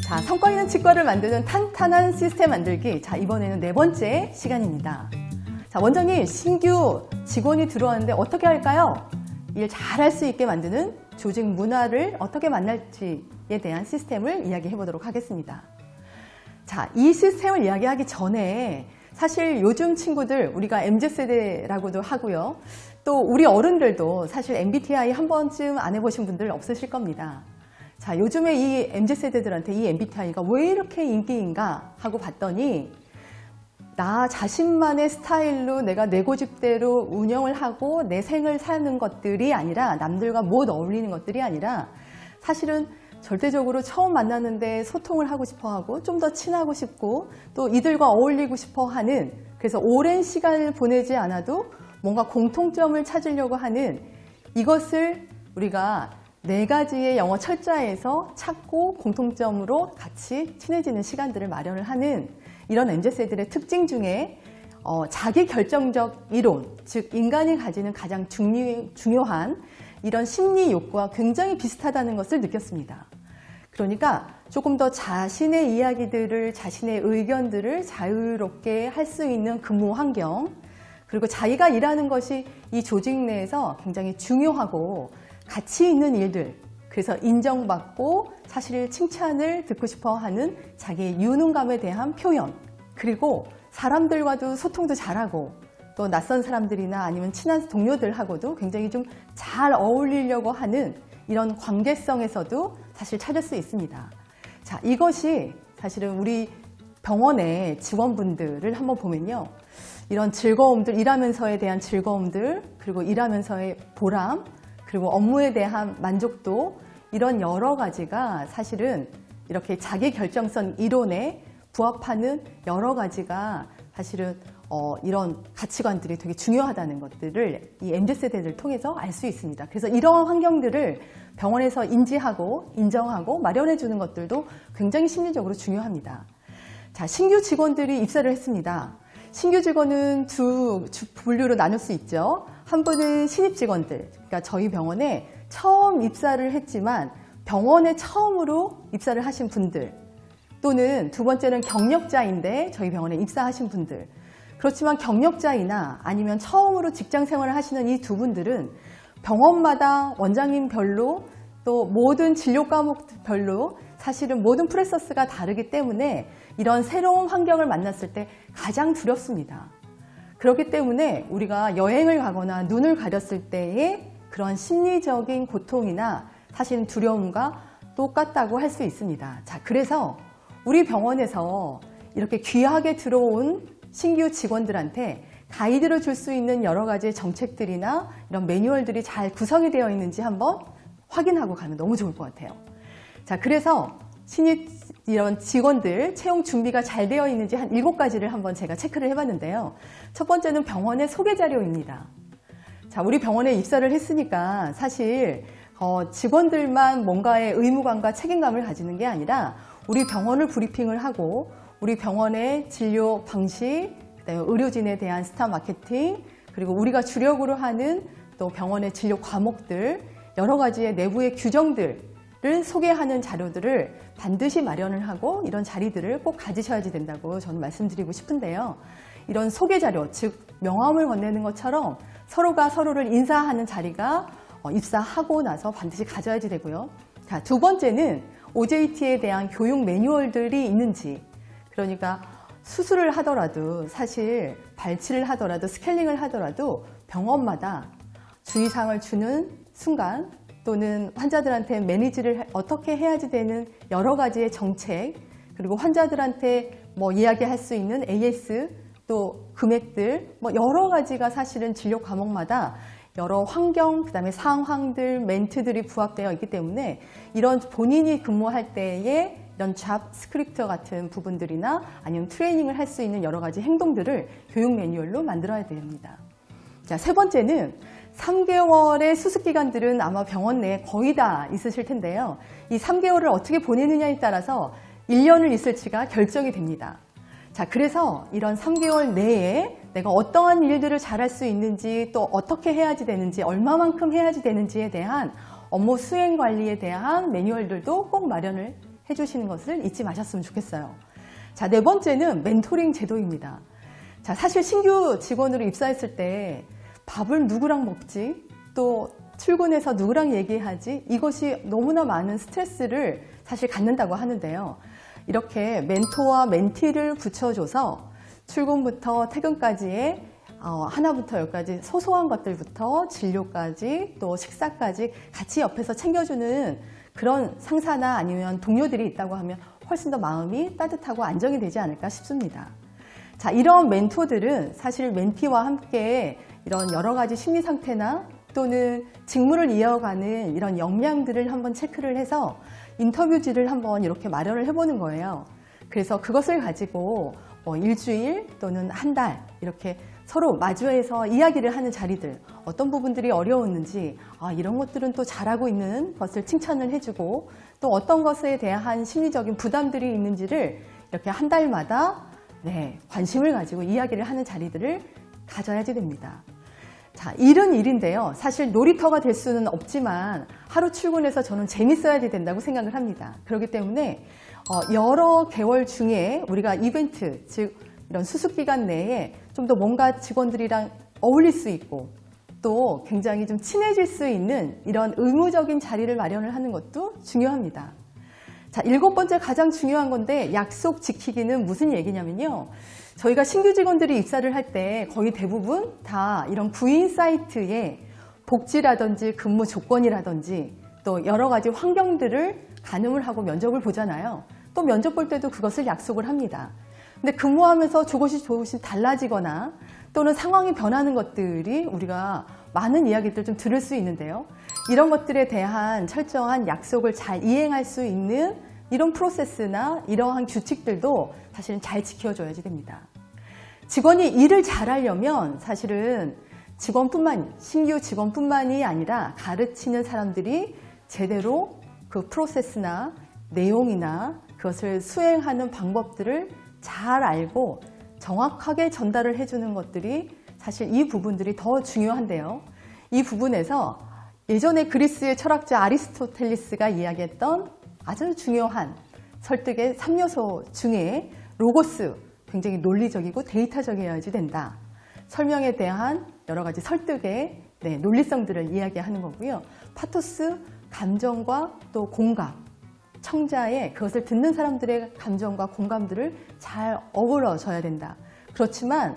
자, 성과 있는 치과를 만드는 탄탄한 시스템 만들기. 자, 이번에는 4번째 시간입니다. 자, 원장님, 신규 직원이 들어왔는데 어떻게 할까요? 일 잘할 수 있게 만드는 조직 문화를 어떻게 만날지에 대한 시스템을 이야기해 보도록 하겠습니다. 자, 이 시스템을 이야기하기 전에 사실 요즘 친구들, 우리가 MZ세대라고도 하고요. 또 우리 어른들도 사실 MBTI 한 번쯤 안 해보신 분들 없으실 겁니다. 자, 요즘에 이 MZ세대들한테 이 MBTI가 왜 이렇게 인기인가 하고 봤더니 나 자신만의 스타일로 내가 내 고집대로 운영을 하고 내 생을 사는 것들이 아니라 남들과 못 어울리는 것들이 아니라 사실은 절대적으로 처음 만났는데 소통을 하고 싶어 하고 좀 더 친하고 싶고 또 이들과 어울리고 싶어 하는, 그래서 오랜 시간을 보내지 않아도 뭔가 공통점을 찾으려고 하는, 이것을 우리가 4가지의 영어 철자에서 찾고 공통점으로 같이 친해지는 시간들을 마련을 하는 이런 MZ세대들의 특징 중에 자기 결정적 이론, 즉 인간이 가지는 가장 중요한 이런 심리 욕구와 굉장히 비슷하다는 것을 느꼈습니다. 그러니까 조금 더 자신의 이야기들을, 자신의 의견들을 자유롭게 할 수 있는 근무 환경, 그리고 자기가 일하는 것이 이 조직 내에서 굉장히 중요하고 가치 있는 일들, 그래서 인정받고 사실 칭찬을 듣고 싶어 하는 자기의 유능감에 대한 표현, 그리고 사람들과도 소통도 잘하고 또 낯선 사람들이나 아니면 친한 동료들하고도 굉장히 좀 잘 어울리려고 하는 이런 관계성에서도 사실 찾을 수 있습니다. 자, 이것이 사실은 우리 병원의 직원분들을 한번 보면요. 이런 즐거움들, 일하면서에 대한 즐거움들, 그리고 일하면서의 보람, 그리고 업무에 대한 만족도, 이런 여러 가지가 사실은 이렇게 자기 결정성 이론에 부합하는 여러 가지가 사실은 이런 가치관들이 되게 중요하다는 것들을 이 MZ세대를 통해서 알 수 있습니다. 그래서 이러한 환경들을 병원에서 인지하고 인정하고 마련해 주는 것들도 굉장히 심리적으로 중요합니다. 자, 신규 직원들이 입사를 했습니다. 신규 직원은 두 분류로 나눌 수 있죠. 한 분은 신입 직원들, 그러니까 저희 병원에 처음 입사를 했지만 병원에 처음으로 입사를 하신 분들, 또는 두 번째는 경력자인데 저희 병원에 입사하신 분들. 그렇지만 경력자이나 아니면 처음으로 직장 생활을 하시는 이 두 분들은 병원마다 원장님별로 또 모든 진료 과목별로 사실은 모든 프로세스가 다르기 때문에 이런 새로운 환경을 만났을 때 가장 두렵습니다. 그렇기 때문에 우리가 여행을 가거나 눈을 가렸을 때의 그런 심리적인 고통이나 사실은 두려움과 똑같다고 할 수 있습니다. 자, 그래서 우리 병원에서 이렇게 귀하게 들어온 신규 직원들한테 가이드를 줄 수 있는 여러 가지 정책들이나 이런 매뉴얼들이 잘 구성이 되어 있는지 한번 확인하고 가면 너무 좋을 것 같아요. 자, 그래서 신입 이런 직원들 채용 준비가 잘 되어 있는지 한 7가지를 한번 제가 체크를 해봤는데요. 첫 번째는 병원의 소개 자료입니다. 자, 우리 병원에 입사를 했으니까 사실 직원들만 뭔가의 의무감과 책임감을 가지는 게 아니라 우리 병원을 브리핑을 하고 우리 병원의 진료 방식, 의료진에 대한 스타 마케팅, 그리고 우리가 주력으로 하는 또 병원의 진료 과목들, 여러 가지의 내부의 규정들을 소개하는 자료들을 반드시 마련을 하고 이런 자리들을 꼭 가지셔야지 된다고 저는 말씀드리고 싶은데요. 이런 소개 자료, 즉 명함을 건네는 것처럼 서로가 서로를 인사하는 자리가 입사하고 나서 반드시 가져야지 되고요. 자, 두 번째는 OJT에 대한 교육 매뉴얼들이 있는지, 그러니까 수술을 하더라도 사실 발치를 하더라도 스케일링을 하더라도 병원마다 주의사항을 주는 순간 또는 환자들한테 매니지를 어떻게 해야지 되는 여러 가지의 정책, 그리고 환자들한테 뭐 이야기할 수 있는 AS 또 금액들, 뭐 여러 가지가 사실은 진료 과목마다 여러 환경, 그 다음에 상황들, 멘트들이 부합되어 있기 때문에 이런 본인이 근무할 때에 이런 잡 스크립트 같은 부분들이나 아니면 트레이닝을 할 수 있는 여러 가지 행동들을 교육 매뉴얼로 만들어야 됩니다. 자, 세 번째는 3개월의 수습기간들은 아마 병원 내에 거의 다 있으실 텐데요. 이 3개월을 어떻게 보내느냐에 따라서 1년을 있을지가 결정이 됩니다. 자, 그래서 이런 3개월 내에 내가 어떠한 일들을 잘할 수 있는지, 또 어떻게 해야지 되는지, 얼마만큼 해야지 되는지에 대한 업무 수행 관리에 대한 매뉴얼들도 꼭 마련을 해주시는 것을 잊지 마셨으면 좋겠어요. 자, 네 번째는 멘토링 제도입니다. 자, 사실 신규 직원으로 입사했을 때 밥을 누구랑 먹지? 또 출근해서 누구랑 얘기하지? 이것이 너무나 많은 스트레스를 사실 갖는다고 하는데요. 이렇게 멘토와 멘티를 붙여줘서 출근부터 퇴근까지의 하나부터 열까지 소소한 것들부터 진료까지 또 식사까지 같이 옆에서 챙겨주는 그런 상사나 아니면 동료들이 있다고 하면 훨씬 더 마음이 따뜻하고 안정이 되지 않을까 싶습니다. 자, 이런 멘토들은 사실 멘티와 함께 이런 여러 가지 심리 상태나 또는 직무를 이어가는 이런 역량들을 한번 체크를 해서 인터뷰지를 한번 이렇게 마련을 해보는 거예요. 그래서 그것을 가지고 일주일 또는 한 달 이렇게 서로 마주해서 이야기를 하는 자리들, 어떤 부분들이 어려웠는지, 이런 것들은 또 잘하고 있는 것을 칭찬을 해주고, 또 어떤 것에 대한 심리적인 부담들이 있는지를 이렇게 한 달마다 관심을 가지고 이야기를 하는 자리들을 가져야지 됩니다. 자, 일은 일인데요. 사실 놀이터가 될 수는 없지만 하루 출근해서 저는 재밌어야 된다고 생각을 합니다. 그렇기 때문에 여러 개월 중에 우리가 이벤트, 즉 이런 수습기간 내에 좀 더 뭔가 직원들이랑 어울릴 수 있고 또 굉장히 좀 친해질 수 있는 이런 의무적인 자리를 마련을 하는 것도 중요합니다. 자, 7번째 가장 중요한 건데 약속 지키기는 무슨 얘기냐면요. 저희가 신규 직원들이 입사를 할 때 거의 대부분 다 이런 구인 사이트에 복지라든지 근무 조건이라든지 또 여러 가지 환경들을 가늠을 하고 면접을 보잖아요. 또 면접 볼 때도 그것을 약속을 합니다. 근데 근무하면서 조금씩 달라지거나 또는 상황이 변하는 것들이 우리가 많은 이야기들 좀 들을 수 있는데요. 이런 것들에 대한 철저한 약속을 잘 이행할 수 있는 이런 프로세스나 이러한 규칙들도 사실은 잘 지켜줘야지 됩니다. 직원이 일을 잘하려면 사실은 신규 직원뿐만이 아니라 가르치는 사람들이 제대로 그 프로세스나 내용이나 그것을 수행하는 방법들을 잘 알고 정확하게 전달을 해주는 것들이 사실 이 부분들이 더 중요한데요. 이 부분에서 예전에 그리스의 철학자 아리스토텔레스가 이야기했던 아주 중요한 설득의 3요소 중에 로고스, 굉장히 논리적이고 데이터적이어야지 된다. 설명에 대한 여러 가지 설득의 논리성들을 이야기하는 거고요. 파토스, 감정과 또 공감, 청자의 그것을 듣는 사람들의 감정과 공감들을 잘 어우러져야 된다. 그렇지만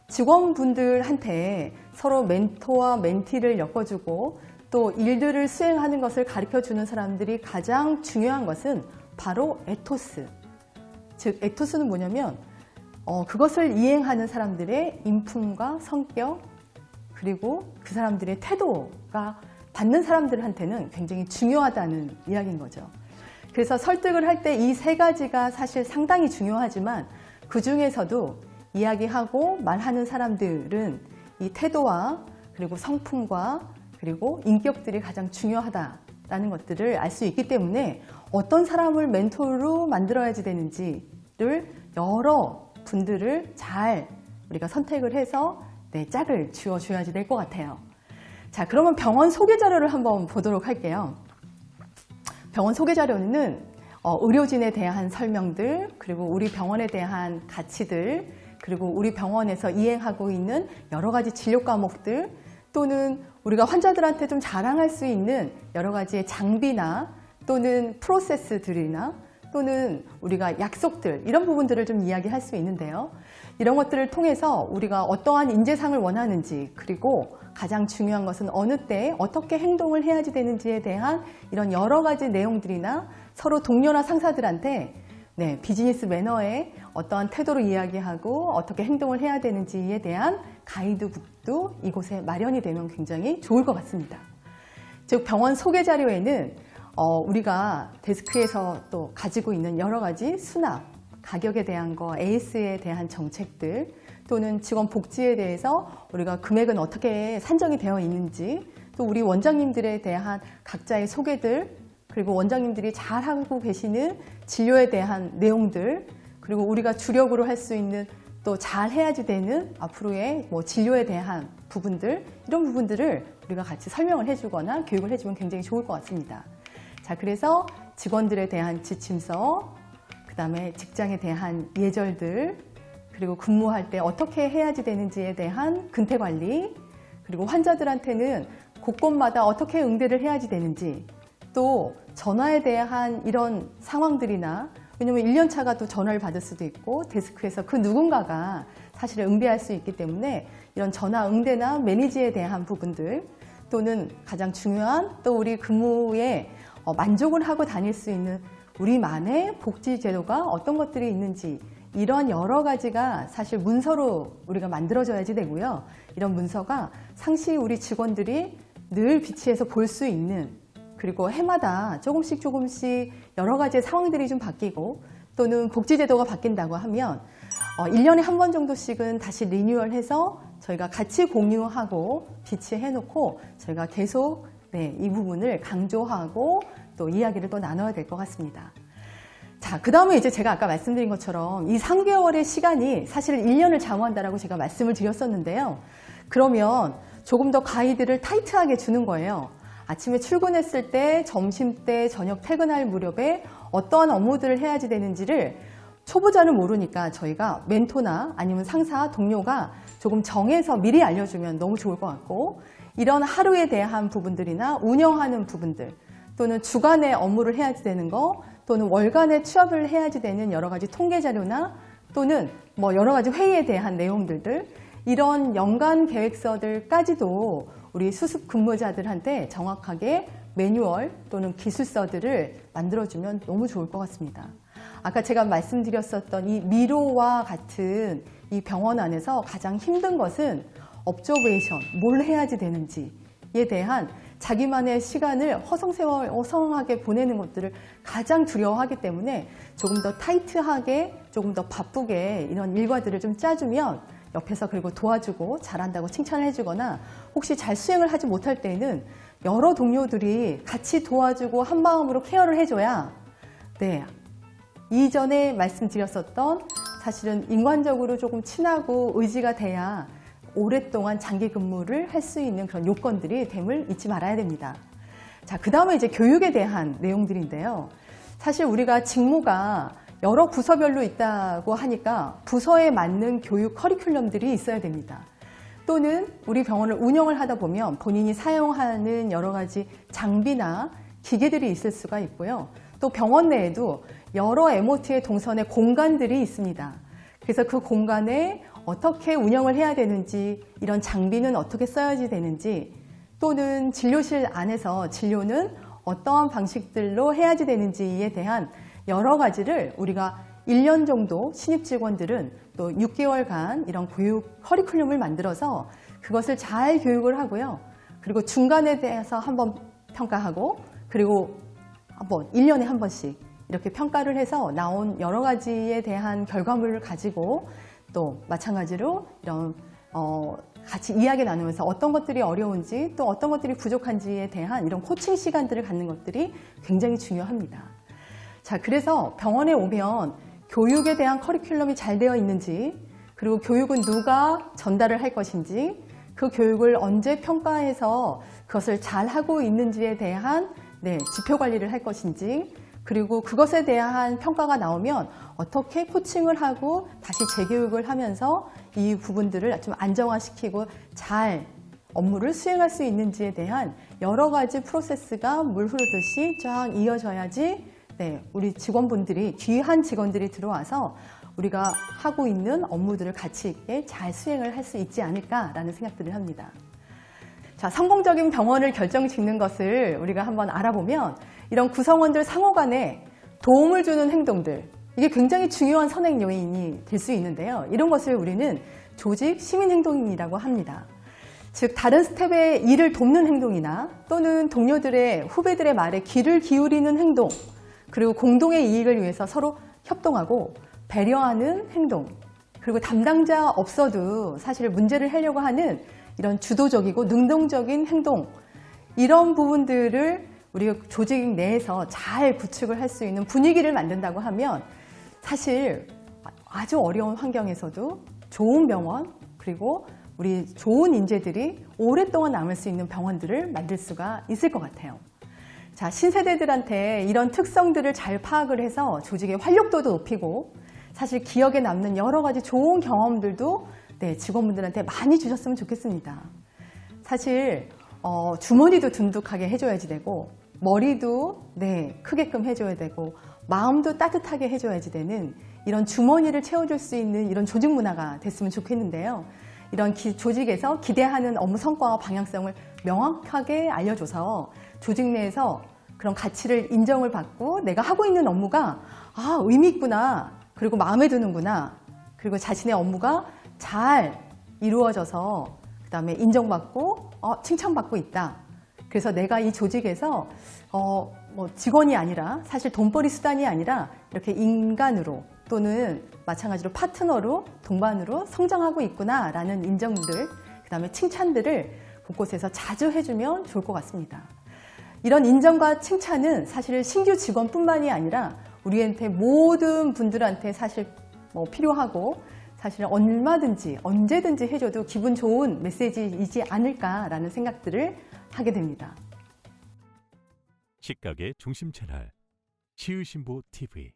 직원분들한테 서로 멘토와 멘티를 엮어주고 또 일들을 수행하는 것을 가르쳐주는 사람들이 가장 중요한 것은 바로 에토스. 즉 에토스는 뭐냐면 그것을 이행하는 사람들의 인품과 성격 그리고 그 사람들의 태도가 받는 사람들한테는 굉장히 중요하다는 이야기인 거죠. 그래서 설득을 할 때 이 세 가지가 사실 상당히 중요하지만 그 중에서도 이야기하고 말하는 사람들은 이 태도와 그리고 성품과 그리고 인격들이 가장 중요하다라는 것들을 알 수 있기 때문에 어떤 사람을 멘토로 만들어야지 되는지를 여러 분들을 잘 우리가 선택을 해서 짝을 지어줘야지 될 것 같아요. 자, 그러면 병원 소개 자료를 한번 보도록 할게요. 병원 소개 자료는 의료진에 대한 설명들, 그리고 우리 병원에 대한 가치들, 그리고 우리 병원에서 이행하고 있는 여러 가지 진료 과목들, 또는 우리가 환자들한테 좀 자랑할 수 있는 여러 가지의 장비나 또는 프로세스들이나 또는 우리가 약속들, 이런 부분들을 좀 이야기할 수 있는데요. 이런 것들을 통해서 우리가 어떠한 인재상을 원하는지, 그리고 가장 중요한 것은 어느 때 어떻게 행동을 해야지 되는지에 대한 이런 여러 가지 내용들이나 서로 동료나 상사들한테 비즈니스 매너에 어떠한 태도로 이야기하고 어떻게 행동을 해야 되는지에 대한 가이드북도 이곳에 마련이 되면 굉장히 좋을 것 같습니다. 즉 병원 소개 자료에는 우리가 데스크에서 또 가지고 있는 여러 가지 수납, 가격에 대한 거, AS에 대한 정책들, 또는 직원 복지에 대해서 우리가 금액은 어떻게 산정이 되어 있는지, 또 우리 원장님들에 대한 각자의 소개들, 그리고 원장님들이 잘하고 계시는 진료에 대한 내용들, 그리고 우리가 주력으로 할 수 있는 또 잘해야지 되는 앞으로의 진료에 대한 부분들, 이런 부분들을 우리가 같이 설명을 해주거나 교육을 해주면 굉장히 좋을 것 같습니다. 자, 그래서 직원들에 대한 지침서, 그 다음에 직장에 대한 예절들, 그리고 근무할 때 어떻게 해야지 되는지에 대한 근태관리, 그리고 환자들한테는 곳곳마다 어떻게 응대를 해야지 되는지, 또 전화에 대한 이런 상황들이나, 왜냐면 1년차가 또 전화를 받을 수도 있고 데스크에서 그 누군가가 사실 응대할 수 있기 때문에 이런 전화 응대나 매니지에 대한 부분들, 또는 가장 중요한 또 우리 근무에 만족을 하고 다닐 수 있는 우리만의 복지 제도가 어떤 것들이 있는지, 이런 여러 가지가 사실 문서로 우리가 만들어져야지 되고요. 이런 문서가 상시 우리 직원들이 늘 비치해서 볼 수 있는, 그리고 해마다 조금씩 여러 가지의 상황들이 좀 바뀌고, 또는 복지제도가 바뀐다고 하면 1년에 한 번 정도씩은 다시 리뉴얼해서 저희가 같이 공유하고 비치해놓고 저희가 계속 이 부분을 강조하고 또 이야기를 또 나눠야 될 것 같습니다. 자, 그 다음에 이제 제가 아까 말씀드린 것처럼 이 3개월의 시간이 사실 1년을 잠원한다라고 제가 말씀을 드렸었는데요. 그러면 조금 더 가이드를 타이트하게 주는 거예요. 아침에 출근했을 때, 점심 때, 저녁 퇴근할 무렵에 어떠한 업무들을 해야지 되는지를 초보자는 모르니까 저희가 멘토나 아니면 상사, 동료가 조금 정해서 미리 알려주면 너무 좋을 것 같고, 이런 하루에 대한 부분들이나 운영하는 부분들, 또는 주간에 업무를 해야지 되는 거, 또는 월간에 취업을 해야지 되는 여러 가지 통계 자료나, 또는 여러 가지 회의에 대한 내용들들, 이런 연간 계획서들까지도 우리 수습 근무자들한테 정확하게 매뉴얼 또는 기술서들을 만들어주면 너무 좋을 것 같습니다. 아까 제가 말씀드렸었던 이 미로와 같은 이 병원 안에서 가장 힘든 것은 업저베이션, 뭘 해야지 되는지에 대한 자기만의 시간을 허송세월하게 보내는 것들을 가장 두려워하기 때문에 조금 더 타이트하게, 조금 더 바쁘게 이런 일과들을 좀 짜주면 옆에서 그리고 도와주고 잘한다고 칭찬을 해주거나, 혹시 잘 수행을 하지 못할 때에는 여러 동료들이 같이 도와주고 한마음으로 케어를 해줘야 이전에 말씀드렸었던 사실은 인간적으로 조금 친하고 의지가 돼야 오랫동안 장기 근무를 할 수 있는 그런 요건들이 됨을 잊지 말아야 됩니다. 자, 그 다음에 이제 교육에 대한 내용들인데요. 사실 우리가 직무가 여러 부서별로 있다고 하니까 부서에 맞는 교육 커리큘럼들이 있어야 됩니다. 또는 우리 병원을 운영을 하다 보면 본인이 사용하는 여러 가지 장비나 기계들이 있을 수가 있고요. 또 병원 내에도 여러 MOT의 동선의 공간들이 있습니다. 그래서 그 공간에 어떻게 운영을 해야 되는지, 이런 장비는 어떻게 써야지 되는지, 또는 진료실 안에서 진료는 어떠한 방식들로 해야지 되는지에 대한 여러 가지를 우리가 1년 정도 신입 직원들은 또 6개월간 이런 교육 커리큘럼을 만들어서 그것을 잘 교육을 하고요. 그리고 중간에 대해서 한번 평가하고, 그리고 1년에 한 번씩 이렇게 평가를 해서 나온 여러 가지에 대한 결과물을 가지고 또 마찬가지로 이런 같이 이야기 나누면서 어떤 것들이 어려운지, 또 어떤 것들이 부족한지에 대한 이런 코칭 시간들을 갖는 것들이 굉장히 중요합니다. 자, 그래서 병원에 오면 교육에 대한 커리큘럼이 잘 되어 있는지, 그리고 교육은 누가 전달을 할 것인지, 그 교육을 언제 평가해서 그것을 잘 하고 있는지에 대한 지표 관리를 할 것인지, 그리고 그것에 대한 평가가 나오면 어떻게 코칭을 하고 다시 재교육을 하면서 이 부분들을 좀 안정화시키고 잘 업무를 수행할 수 있는지에 대한 여러 가지 프로세스가 물 흐르듯이 쫙 이어져야지 우리 직원분들이, 귀한 직원들이 들어와서 우리가 하고 있는 업무들을 가치 있게 잘 수행을 할 수 있지 않을까라는 생각들을 합니다. 자, 성공적인 병원을 결정짓는 것을 우리가 한번 알아보면 이런 구성원들 상호 간에 도움을 주는 행동들, 이게 굉장히 중요한 선행 요인이 될 수 있는데요. 이런 것을 우리는 조직 시민 행동이라고 합니다. 즉, 다른 스텝의 일을 돕는 행동이나 또는 동료들의, 후배들의 말에 귀를 기울이는 행동, 그리고 공동의 이익을 위해서 서로 협동하고 배려하는 행동, 그리고 담당자 없어도 사실 문제를 해려고 하는 이런 주도적이고 능동적인 행동, 이런 부분들을 우리가 조직 내에서 잘 구축을 할 수 있는 분위기를 만든다고 하면 사실 아주 어려운 환경에서도 좋은 병원, 그리고 우리 좋은 인재들이 오랫동안 남을 수 있는 병원들을 만들 수가 있을 것 같아요. 자, 신세대들한테 이런 특성들을 잘 파악을 해서 조직의 활력도도 높이고 사실 기억에 남는 여러 가지 좋은 경험들도 네, 직원분들한테 많이 주셨으면 좋겠습니다. 사실 주머니도 둔득하게 해줘야지 되고 머리도 네, 크게끔 해줘야 되고 마음도 따뜻하게 해줘야지 되는 이런 주머니를 채워줄 수 있는 이런 조직 문화가 됐으면 좋겠는데요. 이런 조직에서 기대하는 업무 성과와 방향성을 명확하게 알려줘서 조직 내에서 그런 가치를 인정을 받고 내가 하고 있는 업무가 의미 있구나, 그리고 마음에 드는구나, 그리고 자신의 업무가 잘 이루어져서 그 다음에 인정받고 칭찬받고 있다. 그래서 내가 이 조직에서 직원이 아니라 사실 돈벌이 수단이 아니라 이렇게 인간으로 또는 마찬가지로 파트너로 동반으로 성장하고 있구나라는 인정들, 그 다음에 칭찬들을 곳곳에서 자주 해주면 좋을 것 같습니다. 이런 인정과 칭찬은 사실 신규 직원뿐만이 아니라 우리한테 모든 분들한테 사실 필요하고 사실 얼마든지 언제든지 해줘도 기분 좋은 메시지이지 않을까라는 생각들을 하게 됩니다. 시각의 중심 채널 시의신보 TV